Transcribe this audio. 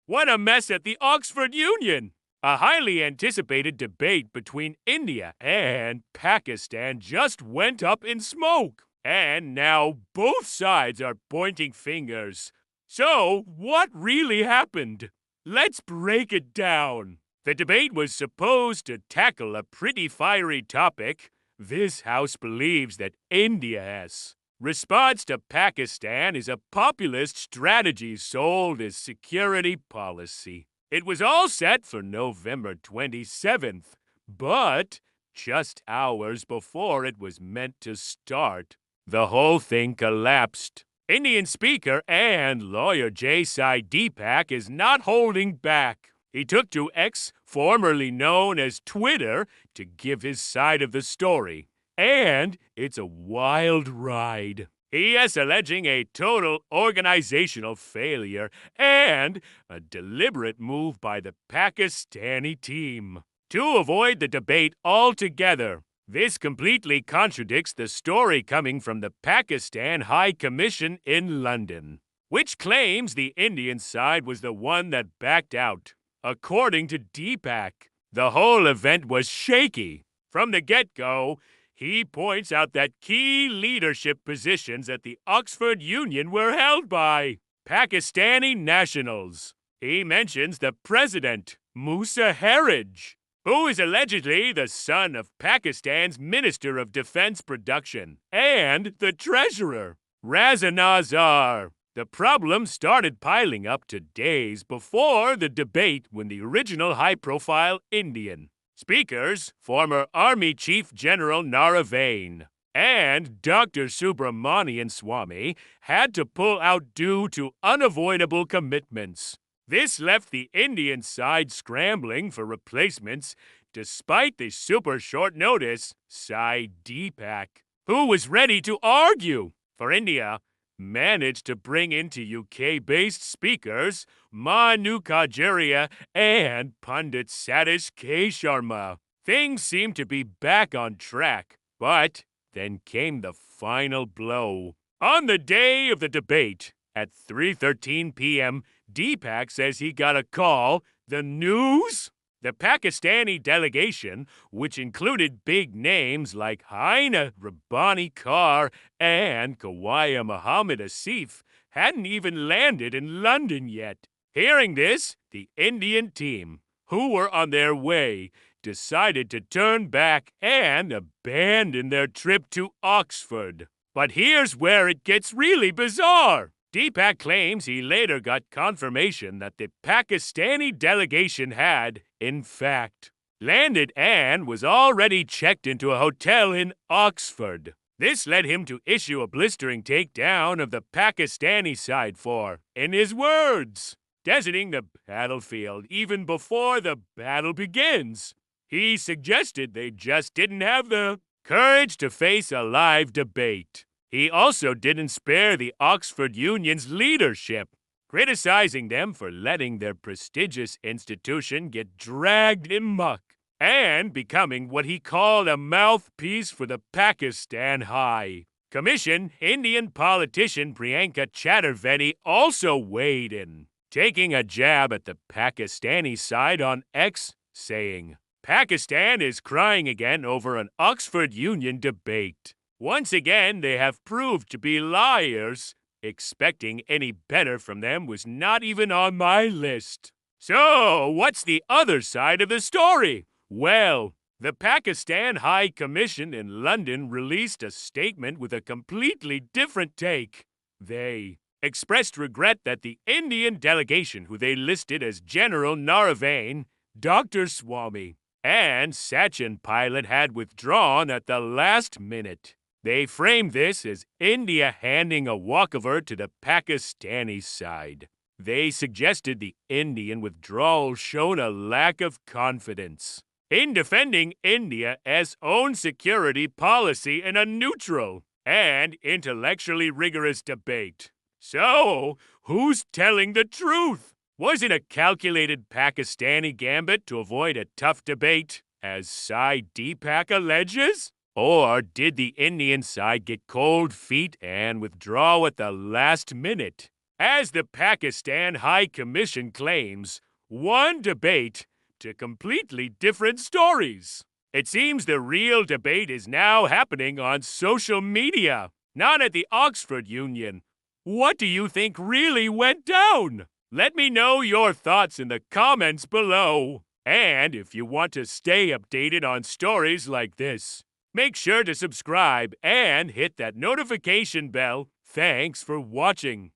What a mess at the Oxford Union! A highly anticipated debate between India and Pakistan just went up in smoke. And now both sides are pointing fingers. So, what really happened? Let's break it down. The debate was supposed to tackle a pretty fiery topic. This House believes that India's response to Pakistan is a populist strategy sold as security policy. It was all set for November 27th, but just hours before it was meant to start, the whole thing collapsed. Indian Speaker and lawyer Sai Deepak is not holding back. He took to X, formerly known as Twitter, to give his side of the story. And it's a wild ride. He is alleging a total organizational failure and a deliberate move by the Pakistani team to avoid the debate altogether. This completely contradicts the story coming from the Pakistan High Commission in London, which claims the Indian side was the one that backed out. According to Deepak, the whole event was shaky. From the get-go, he points out that key leadership positions at the Oxford Union were held by Pakistani nationals. He mentions the president, Musa Harij, who is allegedly the son of Pakistan's Minister of Defense Production, and the treasurer, Razana Azar. The problem started piling up to days before the debate when the original high-profile Indian speakers, former Army Chief General Naravain and Dr. Subramanian Swamy, had to pull out due to unavoidable commitments. This left the Indian side scrambling for replacements despite the super short notice. Sai Deepak, who was ready to argue for India, managed to bring into UK-based speakers Manu Kajaria and pundit Satish K. Sharma. Things seemed to be back on track, but then came the final blow. On the day of the debate, at 3:13 p.m., Deepak says he got a call. The news? The Pakistani delegation, which included big names like Haina Rabbani Kar and Kawaya Muhammad Asif, hadn't even landed in London yet. Hearing this, the Indian team, who were on their way, decided to turn back and abandon their trip to Oxford. But here's where it gets really bizarre. Deepak claims he later got confirmation that the Pakistani delegation had, in fact, landed and was already checked into a hotel in Oxford. This led him to issue a blistering takedown of the Pakistani side for, in his words, deserting the battlefield even before the battle begins. He suggested they just didn't have the courage to face a live debate. He also didn't spare the Oxford Union's leadership, criticizing them for letting their prestigious institution get dragged in muck and becoming what he called a mouthpiece for the Pakistan High Commission. Indian politician Priyanka Chaturvedi also weighed in, taking a jab at the Pakistani side on X, saying, "Pakistan is crying again over an Oxford Union debate. Once again, they have proved to be liars. Expecting any better from them was not even on my list." So, what's the other side of the story? Well, the Pakistan High Commission in London released a statement with a completely different take. They expressed regret that the Indian delegation, who they listed as General Naravain, Dr. Swamy, and Sachin Pilot, had withdrawn at the last minute. They framed this as India handing a walkover to the Pakistani side. They suggested the Indian withdrawal showed a lack of confidence in defending India's own security policy in a neutral and intellectually rigorous debate. So, who's telling the truth? Was it a calculated Pakistani gambit to avoid a tough debate, as Sai Deepak alleges? Or did the Indian side get cold feet and withdraw at the last minute? As the Pakistan High Commission claims, one debate to completely different stories. It seems the real debate is now happening on social media, not at the Oxford Union. What do you think really went down? Let me know your thoughts in the comments below. And if you want to stay updated on stories like this, make sure to subscribe and hit that notification bell. Thanks for watching.